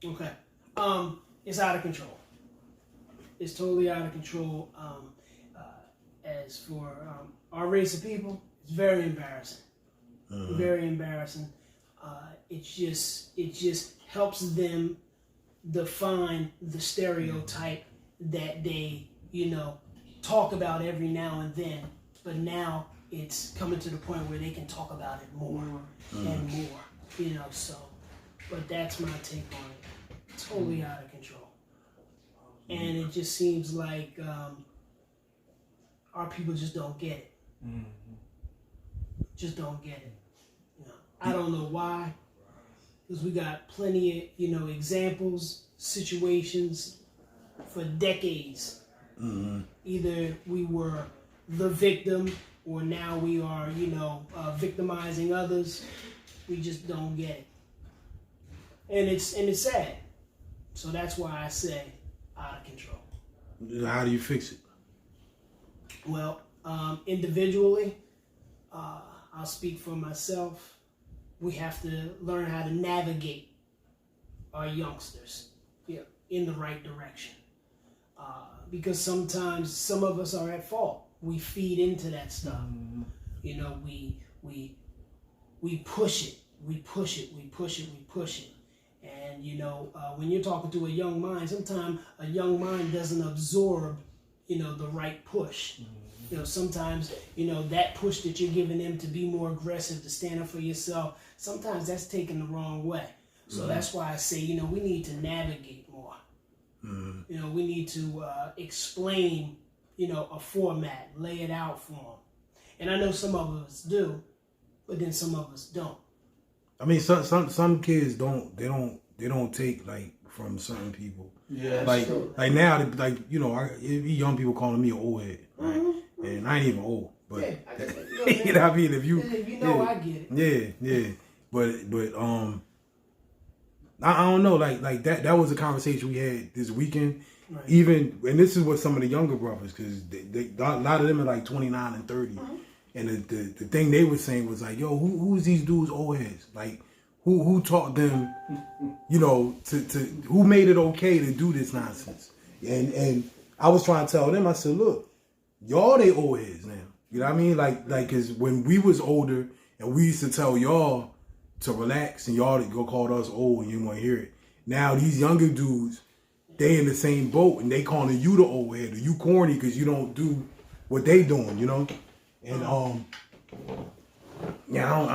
Okay. It's out of control. It's totally out of control. As for our race of people, it's very embarrassing. Very embarrassing. It just helps them define the stereotype that they, talk about every now and then. But now it's coming to the point where they can talk about it more and more. So. But that's my take on it. Totally out of control. And it just seems like our people just don't get it. Just don't get it. I don't know why. Because we got plenty of, examples, situations for decades. Either we were the victim or now we are, victimizing others. We just don't get it. And it's sad. So that's why I say out of control. How do you fix it? Well, individually, I'll speak for myself. We have to learn how to navigate our youngsters in the right direction. Because sometimes some of us are at fault. We feed into that stuff. We push it. We push it. We push it. We push it. And, when you're talking to a young mind, sometimes a young mind doesn't absorb, the right push. Sometimes, that push that you're giving them to be more aggressive, to stand up for yourself, sometimes that's taken the wrong way. So that's why I say, we need to navigate more. We need to explain, a format, lay it out for them. And I know some of us do, but then some of us don't. I mean, some kids don't take like from certain people. Yeah, like now, it be young people calling me an old head, right? And I ain't even old, but I mean, if you, I get it. Yeah, but I don't know, like that was a conversation we had this weekend. Right. Even, and this is what some of the younger brothers, because a lot of them are like 29 and 30. And the thing they were saying was like, yo, who's these dudes old heads? Like, who taught them, to who made it okay to do this nonsense? And I was trying to tell them, I said, look, y'all they old heads now. You know what I mean? Like, cause when we was older and we used to tell y'all to relax and y'all go call us old and you want to hear it. Now these younger dudes, they in the same boat and they calling you the old head or you corny because you don't do what they doing, And I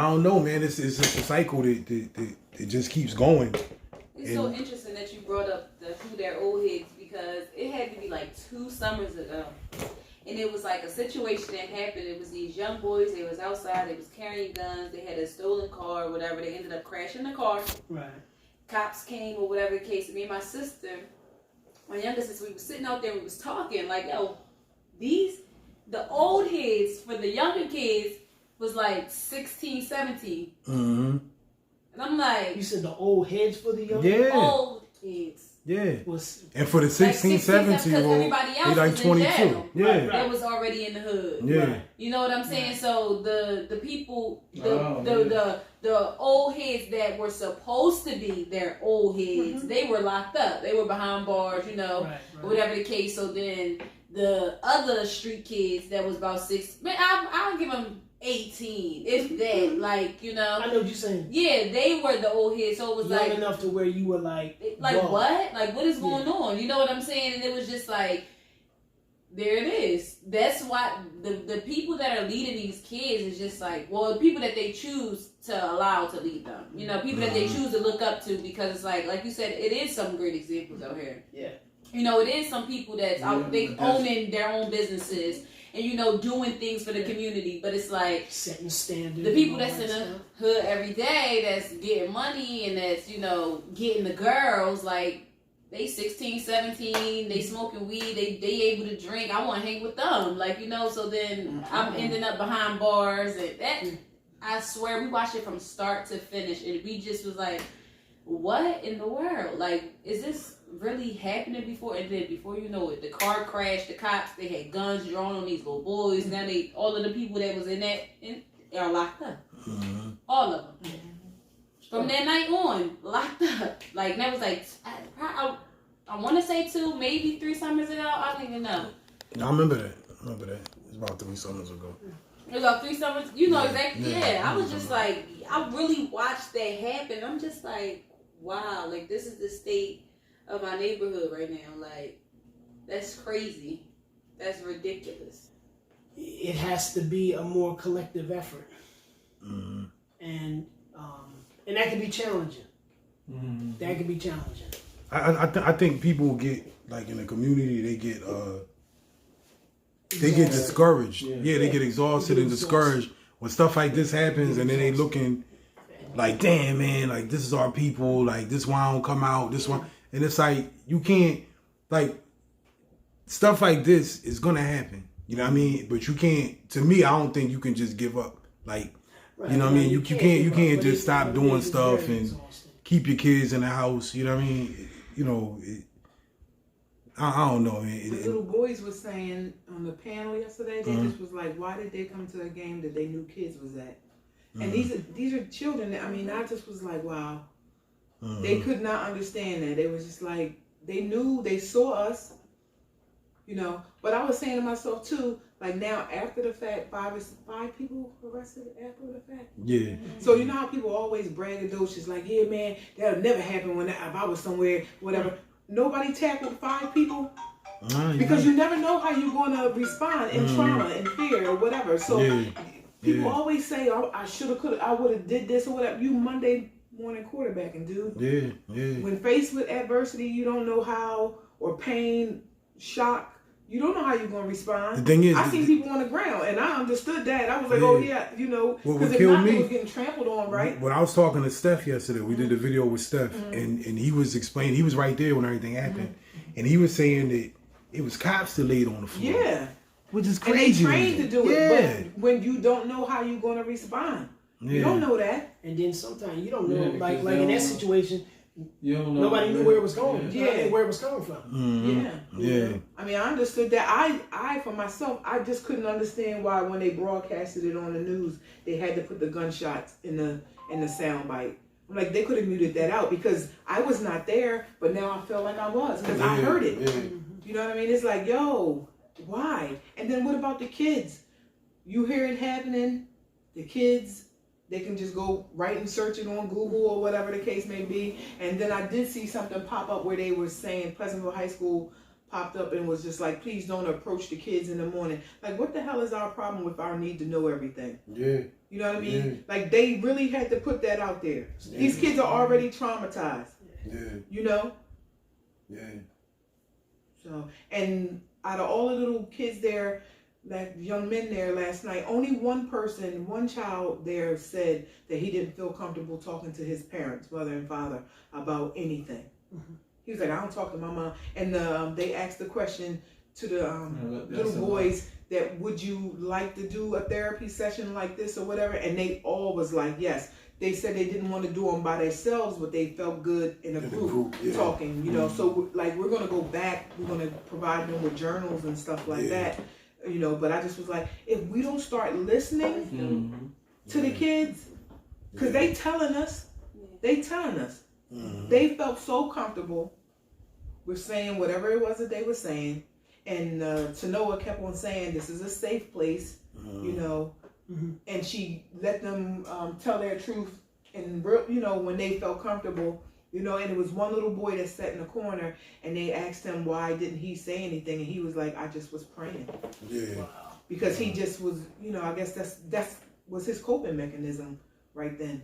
don't know, man. It's just a cycle that just keeps going. It's so interesting that you brought up who their old heads, because it had to be like 2 summers ago, and it was like a situation that happened. It was these young boys. They was outside. They was carrying guns. They had a stolen car or whatever. They ended up crashing the car. Right. Cops came or whatever the case. Me and my sister, my younger sister, we was sitting out there. We was talking like, yo, the old heads for the younger kids was like 16, 17. And I'm like... You said the old heads for the young? Yeah. Old kids. Yeah. And for the 16, 17-year-old, they like 22. Yeah. Right. That was already in the hood. Yeah. Right. You know what I'm saying? Right. So the people, the old heads that were supposed to be their old heads, they were locked up. They were behind bars, whatever the case. So then the other street kids that was about 6, man, I'll give them 18, if that, like, I know what you're saying. Yeah, they were the old heads, so it was young enough to where you were like whoa. What? Like, what is going on? You know what I'm saying? And it was just like, there it is. That's why the people that are leading these kids is just like, well, the people that they choose to allow to lead them. People that they choose to look up to, because it's like you said, it is some great examples out here. Yeah. It is some people that's out, they owning their own businesses and, doing things for the community. But it's like setting standards. The people that's in the hood every day, that's getting money and that's, getting the girls, like, they 16, 17, they smoking weed, they able to drink. I want to hang with them. Like, so then I'm ending up behind bars. And that, I swear, we watched it from start to finish. And we just was like, what in the world? Like, is this really happening before? And then before you know it, the car crashed, the cops, they had guns drawn on these little boys. Now all of the people that was in that are locked up. All of them. From that night on, locked up. Like, that was like, I want to say 2, maybe 3 summers ago. I don't even know. I remember that. It's about 3 summers ago. It was about 3 summers. You know exactly. Yeah, I was just like, I really watched that happen. I'm just like, wow, like, this is the state of my neighborhood right now. Like, that's crazy. That's ridiculous. It has to be a more collective effort. Mm-hmm. And that can be challenging. Mm-hmm. That can be challenging. I think people get, like, in the community, they get discouraged. Yeah, they get exhausted and discouraged when stuff like this happens, and then they looking like, damn, man, like, this is our people, like, this why I don't come out, this one. And it's like, you can't, like, stuff like this is gonna happen. You know what I mean? But you can't, to me, I don't think you can just give up. Like, you know what I mean? You can't just stop doing stuff and keep your kids in the house. You know what I mean? You know, I don't know. The little boys were saying on the panel yesterday, they just was like, why did they come to a game that they knew kids was at? And these are children that, I mean, I just was like, wow. They could not understand that. They was just like, they saw us, you know. But I was saying to myself too, like, now after the fact, 5 people arrested after the fact. Yeah. So you know how people always braggadocious, like, yeah, man, that'll never happen if I was somewhere, whatever. Nobody tackled 5 people because you never know how you're going to respond in trauma and fear or whatever. So people always say, oh, I should have, could have, I would have did this or whatever. You Monday morning quarterbacking, dude. Yeah. When faced with adversity, you don't know how, or pain, shock, you don't know how you're going to respond. The thing is, I seen people on the ground, and I understood that. I was like, oh yeah, you know, because if killed not, me, they was getting trampled on, right? When I was talking to Steph yesterday, we did a video with Steph, and he was explaining, he was right there when everything happened, and he was saying that it was cops that laid on the floor. Yeah. Which is crazy. And they trained to do it, but when you don't know how you're going to respond, you don't know that. And then sometimes you don't know, like in that situation, you don't know, nobody knew where it was going. Yeah, where it was coming from. Yeah. I mean, I understood that. I for myself, I just couldn't understand why when they broadcasted it on the news, they had to put the gunshots in the sound bite. I'm like, they could have muted that out because I was not there, but now I felt like I was because I heard it. You know what I mean? It's like, yo, why? And then what about the kids? You hear it happening, the kids, they can just go right and search it on Google or whatever the case may be. And then I did see something pop up where they were saying Pleasantville High School popped up and was just like, please don't approach the kids in the morning. Like, what the hell is our problem with our need to know everything? Yeah. You know what I mean? Like, they really had to put that out there. These kids are already traumatized. Yeah. You know? Yeah. So, and out of all the little kids there, that young men there last night, only one child there said that he didn't feel comfortable talking to his parents, mother and father, about anything. He was like, I don't talk to my mom. And they asked the question to the little boys that, would you like to do a therapy session like this or whatever? And they all was like, yes. They said they didn't want to do them by themselves, but they felt good in a group talking, you know. So, like, we're going to go back. We're going to provide them with journals and stuff like that, you know. But I just was like, if we don't start listening to the kids, because they telling us, they felt so comfortable with saying whatever it was that they were saying. And Tanoa kept on saying, this is a safe place, you know. And she let them tell their truth, and you know, when they felt comfortable, you know. And it was one little boy that sat in the corner, and they asked him why didn't he say anything, and he was like, I just was praying. Because he just was, you know, I guess that's was his coping mechanism right then.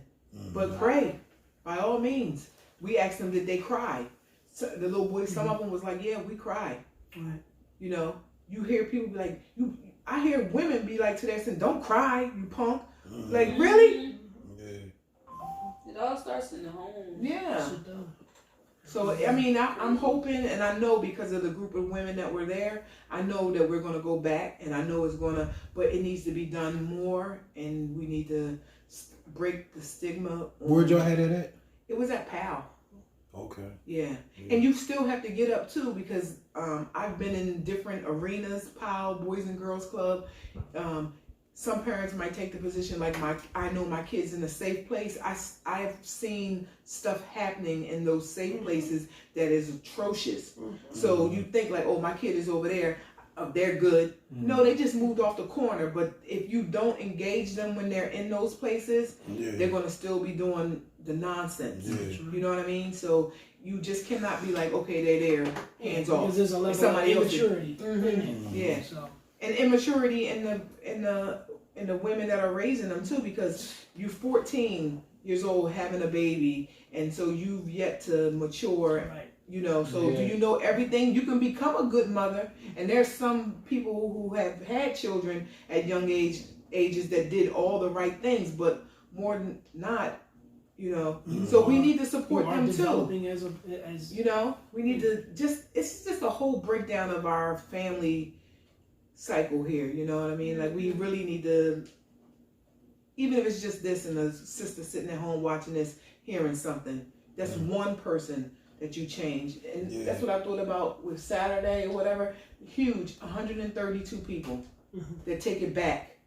But pray, by all means. We asked them, did they cry? So the little boy, some of them was like, yeah, we cried. You know, you hear people be like, I hear women be like to their son, don't cry, you punk. Like, really? It all starts in the home. Yeah. So, I mean, I'm hoping, and I know because of the group of women that were there, I know that we're going to go back, and I know it's going to, but it needs to be done more, and we need to break the stigma. Where'd y'all had it at? It was at PAL. Okay. Yeah. And you still have to get up too, because I've been in different arenas, PAL, Boys and Girls Club. some parents might take the position like I know my kid's in a safe place. I have seen stuff happening in those safe places that is atrocious. So you think like, oh, my kid is over there, they're good. No, they just moved off the corner. But if you don't engage them when they're in those places, they're going to still be doing the nonsense. You know what I mean? So you just cannot be like, okay, they're there, hands off. Because there's a level of immaturity. Yeah. So. And immaturity in the women that are raising them too, because you're 14 years old having a baby, and so you've yet to mature. Right. You know, so do you know everything? You can become a good mother, and there's some people who have had children at young ages that did all the right things, but more than not, you know. So we need to support them too. As you know, we need to it's just a whole breakdown of our family cycle here. You know what I mean? Like we really need to, even if it's just this and a sister sitting at home watching this, hearing something. That's one person that you change. And that's what I thought about with Saturday or whatever. Huge, 132 people that take it back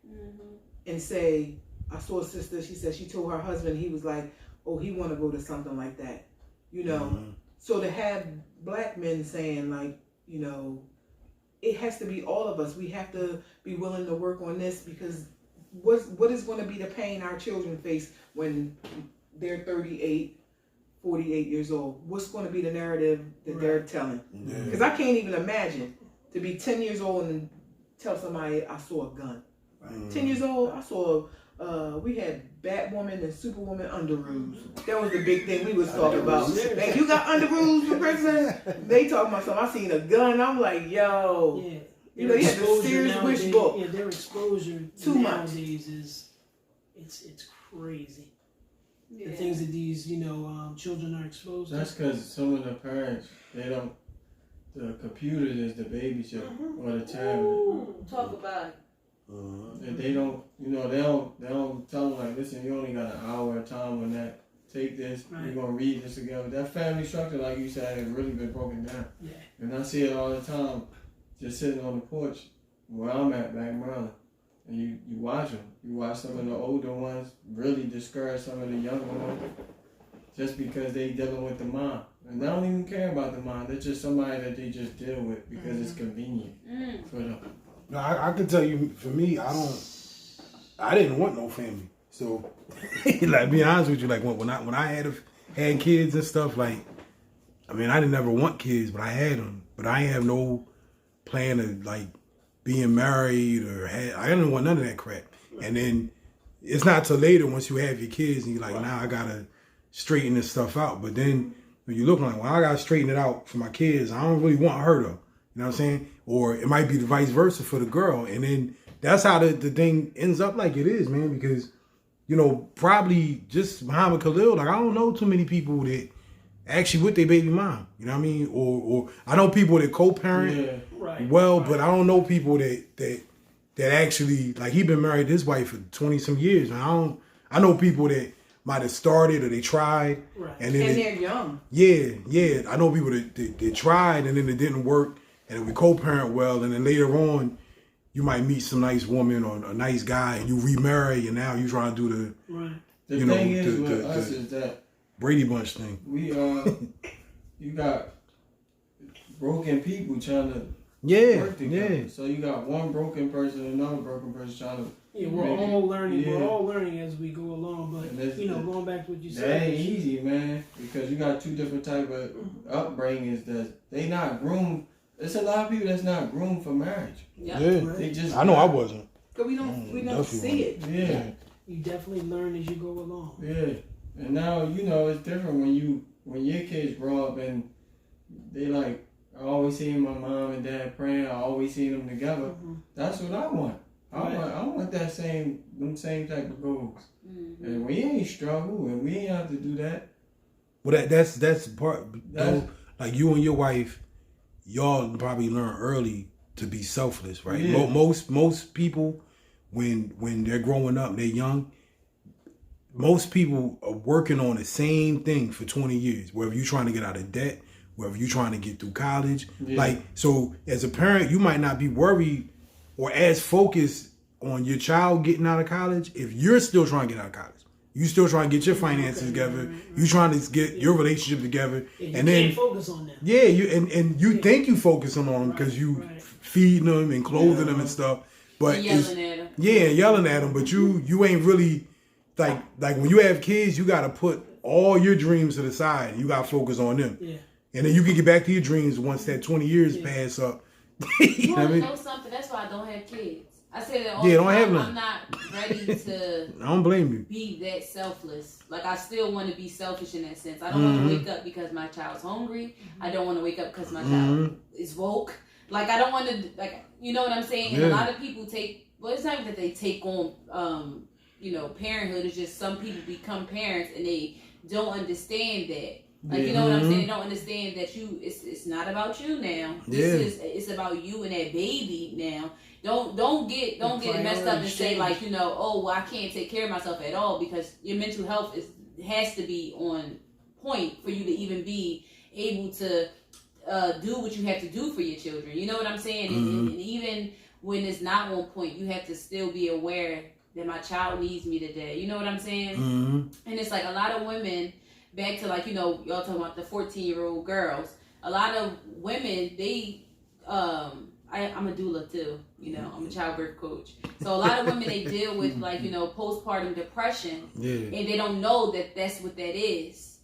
and say, I saw a sister, she said she told her husband, he was like, oh, he want to go to something like that. You know, so to have black men saying like, you know, it has to be all of us. We have to be willing to work on this, because what is going to be the pain our children face when they're 38, 48 years old? What's going to be the narrative that they're telling? Because I can't even imagine to be 10 years old and tell somebody I saw a gun. 10 years old, I saw, we had Batwoman and Superwoman underoos. That was the big thing we was talking about. Like, you got underoos for Christmas? They talking about something. I seen a gun. I'm like, yo. Yeah. You know, you had the Sears Wish book. Yeah, their exposure Too much. nowadays is, it's crazy. The things that these, children are exposed to. That's because some of the parents, the computer is the babysitter or the tablet. Talk about it. And they don't tell them like, listen, you only got an hour of time on that. Take this, we're gonna read this together. That family structure, like you said, has really been broken down. Yeah. And I see it all the time, just sitting on the porch where I'm at back in Maryland. And you watch them. You watch some of the older ones really discourage some of the younger ones just because they dealing with the mom. And they don't even care about the mom. They're just somebody that they just deal with because it's convenient for them. No, I can tell you, for me, I didn't want no family. So, like, being honest with you, like when I had kids and stuff, like, I mean, I didn't ever want kids, but I had them. But I ain't have no plan of like being married I didn't want none of that crap. And then it's not till later once you have your kids and you're like, now I gotta straighten this stuff out. But then when you look like, well, I gotta straighten it out for my kids. I don't really want her though. You know what I'm saying? Or it might be the vice versa for the girl. And then that's how the thing ends up like it is, man. Because, probably just Muhammad Khalil, like I don't know too many people that actually with their baby mom. You know what I mean? Or I know people that co-parent but I don't know people that actually, like, he been married to his wife for 20 some years. And I know people that might have started or they tried. Right. And they're young. Yeah. I know people that tried and then it didn't work. And then we co-parent well, and then later on, you might meet some nice woman or a nice guy, and you remarry, and now you trying to do the thing is with us is that Brady Bunch thing. We you got broken people trying to work together. Yeah. So you got one broken person, another broken person trying to. Yeah, we're all learning. Yeah. We're all learning as we go along. But going back to what you said, that ain't easy, man, because you got two different type of upbringings that they not groomed. There's a lot of people that's not groomed for marriage. Yeah. They just. I know I wasn't. Because we don't see it. Yeah. You definitely learn as you go along. Yeah. And now, it's different when your kids grow up and they like, I always see my mom and dad praying, I always see them together. That's what I want. I want them same type of goals. And we ain't struggle and we ain't have to do that. Well, that's part. Like you and your wife, y'all probably learn early to be selfless, right? Yeah. Most people, when they're growing up, they're young. Most people are working on the same thing for 20 years. Whether you're trying to get out of debt, whether you're trying to get through college, so as a parent, you might not be worried or as focused on your child getting out of college, if you're still trying to get out of college, you still trying to get your finances together, you trying to get your relationship together, Yeah, and you then can't focus on them. yeah, you think you focusing on them because you feeding them and clothing them and stuff, but yelling at them. Yeah, yelling at them, but you ain't really like when you have kids, you got to put all your dreams to the side. You got to focus on them. Yeah. And then you can get back to your dreams once that 20 years pass up. You want to know something? That's why I don't have kids. I say that all the don't time. have none. I'm not ready to I don't blame you. be that selfless. Like, I still want to be selfish in that sense. I don't want to wake up because my child's hungry. I don't want to wake up because my child is woke. Like, I don't want to, like, you know what I'm saying? And a lot of people take, well, it's not even that they take on, parenthood. It's just some people become parents and they don't understand that. Like, you know what I'm saying? They don't understand that it's not about you now. It's about you and that baby now. Don't get messed up and say like, oh, well, I can't take care of myself at all, because your mental health has to be on point for you to even be able to do what you have to do for your children. You know what I'm saying? And even when it's not on point, you have to still be aware that my child needs me today. You know what I'm saying? And it's like a lot of women, back to like, y'all talking about the 14-year-old girls. A lot of women, they, I'm a doula too, I'm a childbirth coach. So a lot of women, they deal with like, postpartum depression, and they don't know that that's what that is.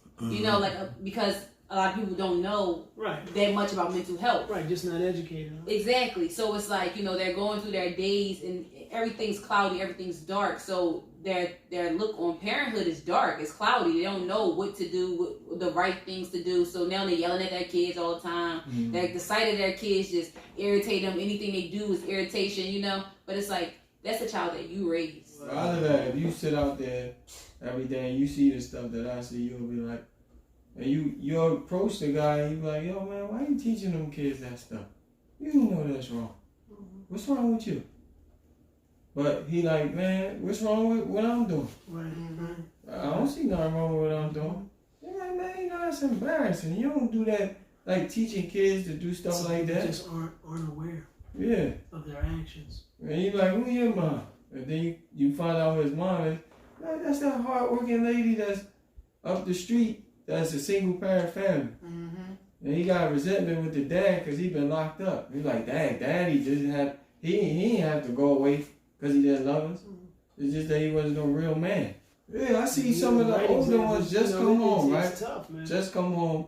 Because a lot of people don't know that much about mental health. Right, just not educated. Huh? Exactly. So it's like, they're going through their days and everything's cloudy, everything's dark. So their look on parenthood is dark, it's cloudy. They don't know what to do, what the right things to do. So now they're yelling at their kids all the time. The sight of their kids just irritate them. Anything they do is irritation, But it's like, that's the child that you raised. Out of that, if you sit out there every day and you see the stuff that I see, you'll be like, and you approach the guy and you be like, yo man, why you teaching them kids that stuff? You know that's wrong. What's wrong with you? But he like, man, what's wrong with what I'm doing? I don't see nothing wrong with what I'm doing. You're like, man, that's embarrassing. You don't do that, like teaching kids to do stuff like that. They just aren't aware of their actions. And you like, who your mom? And then you find out who his mom is. Man, that's that hard-working lady that's up the street. That's a single parent family. And he got resentment with the dad because he been locked up. He's like, dang, daddy he didn't have to go away because he didn't love us. It's just that he wasn't a real man. Yeah, I see some of the older ones just come home, right? Tough, man. Just come home.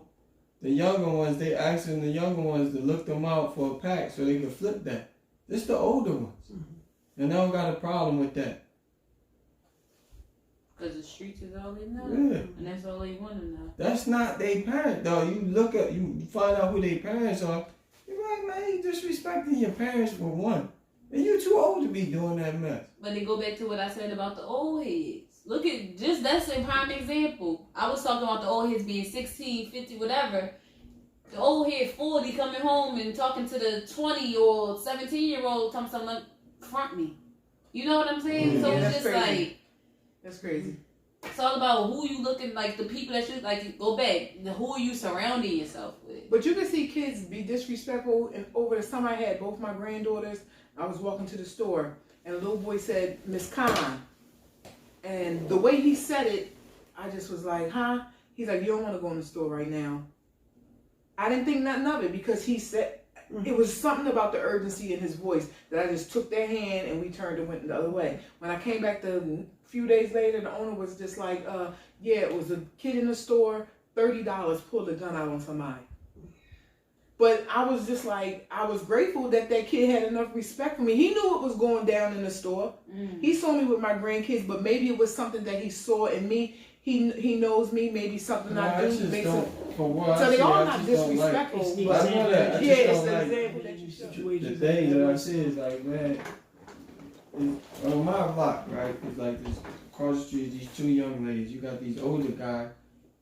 The younger ones, they asking the younger ones to look them out for a pack so they can flip that. This the older ones. And they don't got a problem with that. Because the streets is all they know. Yeah. And that's all they want to know. That's not their parent, though. You find out who their parents are. You're like, man, you disrespecting your parents for one. And you too old to be doing that mess. But then go back to what I said about the old heads. Look at, that's a prime example. I was talking about the old heads being 16, 50, whatever. The old head 40 coming home and talking to the 20-year-old, 17-year-old, talking something like, front me. You know what I'm saying? So it's just crazy. like... That's crazy. It's all about who you looking, like the people that you, like, go back, who are you surrounding yourself with? But you can see kids be disrespectful. And over the summer I had both my granddaughters. I was walking to the store and a little boy said, Miss Khan. And the way he said it, I just was like, huh? He's like, you don't want to go in the store right now. I didn't think nothing of it because he said, it was something about the urgency in his voice that I just took their hand and we turned and went the other way. When I came back a few days later, the owner was just like, yeah, it was a kid in the store, $30, pulled a gun out on somebody. But I was just like, I was grateful that kid had enough respect for me. He knew it was going down in the store. He saw me with my grandkids, but maybe it was something that he saw in me. He knows me, maybe something I do makes him. So they all not disrespectful. It's the But example. yeah, it's the example that you show. The thing that I see is like, man, on my block, right? It's like this across the street, these two young ladies. You got these older guys.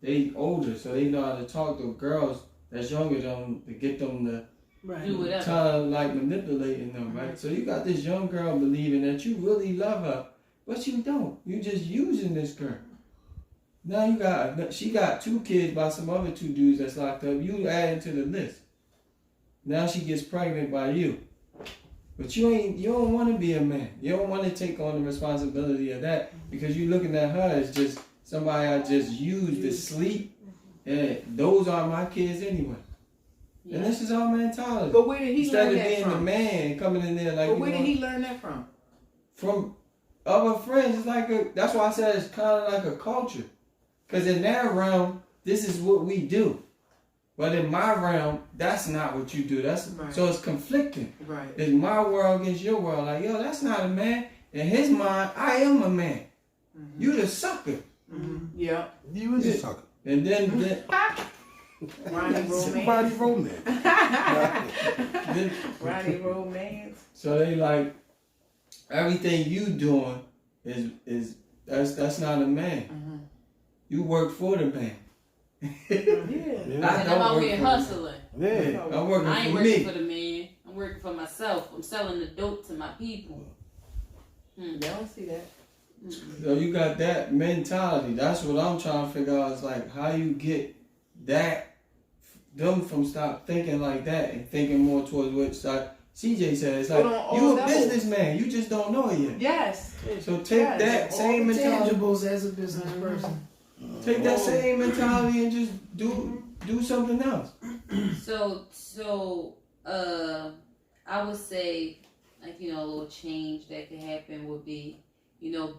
They older, so they know how to talk to girls that's younger than them to get them to Do whatever. kind of like manipulating them, right? So you got this young girl believing that you really love her, but you don't. You just using this girl. Now she got 2 kids by some other 2 dudes that's locked up. You adding to the list. Now she gets pregnant by you. But you don't want to be a man. You don't want to take on the responsibility of that because you're looking at her as just somebody I just used to sleep. And those are my kids anyway. Yeah. And this is our mentality. But where did he learn that from? Instead of being the man coming in there like. But where did he learn that from? From other friends. It's like that's why I said it's kind of like a culture. Because in their realm, this is what we do. But in my realm, that's not what you do. That's right. So it's conflicting. Right. It's my world against your world. Like, yo, that's not a man. In his mind, I am a man. Mm-hmm. You the sucker. Mm-hmm. Yeah. You is a sucker. And then Ronnie Somebody romance. Ronnie romance. So they like everything you doing is that's not a man. Mm-hmm. You work for the man. And I'm out here hustling. Yeah. I'm working I ain't for working me. for the man. I'm working for myself. I'm selling the dope to my people. They don't see that. So you got that mentality. That's what I'm trying to figure out. Is like how you get them from stop thinking like that and thinking more towards what CJ said. It's like you a businessman. You just don't know it yet. Yes. So take that same mentality. Tangibles as a business person. Take that same mentality and just do something else. So I would say, like, a little change that could happen would be,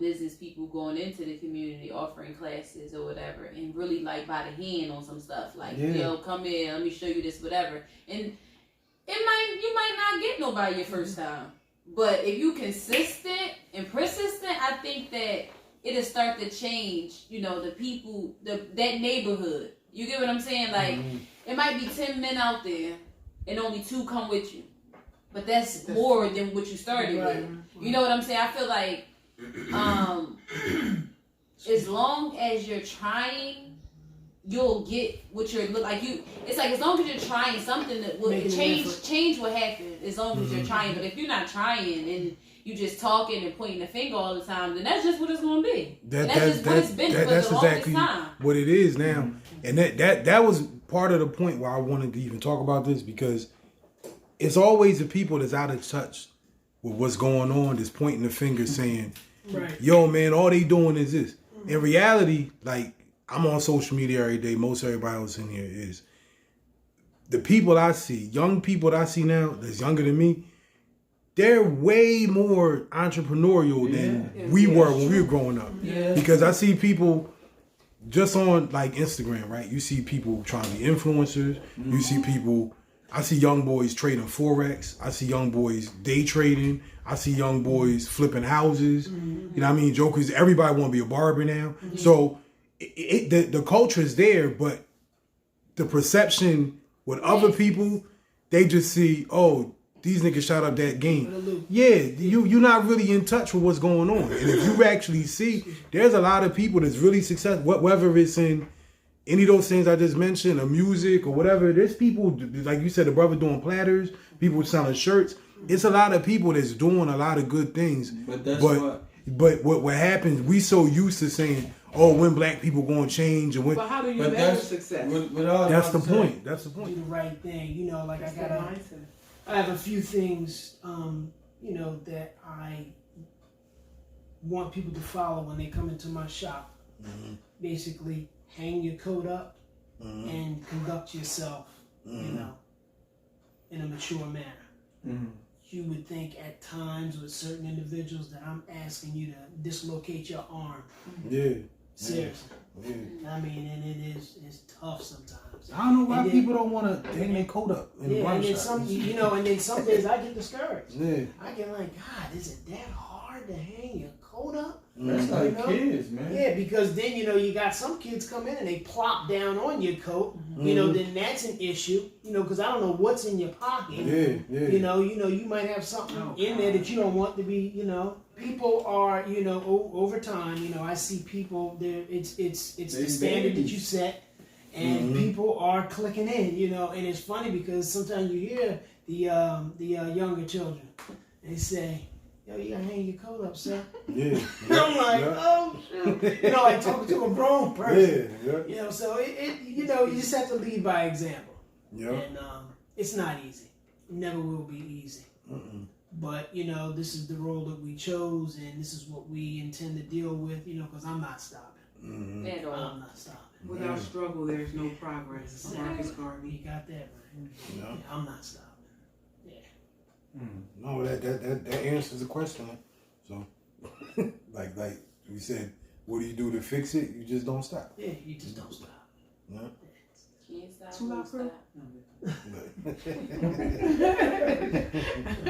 business people going into the community offering classes or whatever, and really like by the hand on some stuff, like come in, let me show you this, whatever. And you might not get nobody your first time, but if you consistent and persistent, I think that it'll start to change, the people, that neighborhood. You get what I'm saying? Like, it might be 10 men out there and only 2 come with you. But that's more than what you started with. You know what I'm saying? I feel like as long as you're trying, you'll get what you're look like. It's like as long as you're trying something that will change will happen as long as you're trying. But if you're not trying and you just talking and pointing the finger all the time, then that's just what it's going to be. That's just what it's been for the longest exactly time. What it is now. And that was part of the point why I wanted to even talk about this, because it's always the people that's out of touch with what's going on that's pointing the finger saying, yo, man, all they doing is this. In reality, like, I'm on social media every day. Most everybody else in here is. The people I see, young people that I see now that's younger than me, they're way more entrepreneurial than we were when we were growing up. Yeah. Because I see people just on like Instagram, right? You see people trying to be influencers. You see people, I see young boys trading Forex. I see young boys day trading. I see young boys flipping houses. You know what I mean? Jokers, everybody want to be a barber now. So the culture is there, but the perception with other people, they just see, oh, these niggas shot up that game. Yeah, you're not really in touch with what's going on. And if you actually see, there's a lot of people that's really successful, whether it's in any of those things I just mentioned, or music or whatever. There's people, like you said, the brother doing platters, people selling shirts. It's a lot of people that's doing a lot of good things. But what happens, we so used to saying, oh, when black people going to change and when. But how do you measure success? That's the point. That's the point. Do the right thing. Like I have a few things, that I want people to follow when they come into my shop. Basically, hang your coat up and conduct yourself, in a mature manner. You would think at times with certain individuals that I'm asking you to dislocate your arm. Yeah. Seriously. Yeah. I mean, and it's tough sometimes. I don't know why people don't want to hang their coat up in the barbershop. And then some days I get discouraged. Yeah. I get like, God, is it that hard to hang your coat up? That's like kids, man. Yeah, because then, you got some kids come in and they plop down on your coat. Then that's an issue, because I don't know what's in your pocket. Yeah. You might have something in there that you don't want to be, People are, over time, I see people there. It's the standard that you set, and people are clicking in, and it's funny because sometimes you hear the younger children, they say, yo, you gotta hang your coat up, sir. Yeah. I'm like, oh shoot. Like talking to a grown person. Yeah. So you just have to lead by example. Yeah. And it's not easy. It never will be easy. But, you know, this is the role that we chose, and this is what we intend to deal with, you know, because I'm not stopping. At all. I'm not stopping. Without struggle, there's no progress. Marcus Garvey. You got that, right? Yeah. I'm not stopping. No, that answers the question. So, like we said, what do you do to fix it? You just don't stop. Yeah, you just don't stop. Yeah. Can't stop. Too won't loud, girl? stop. No.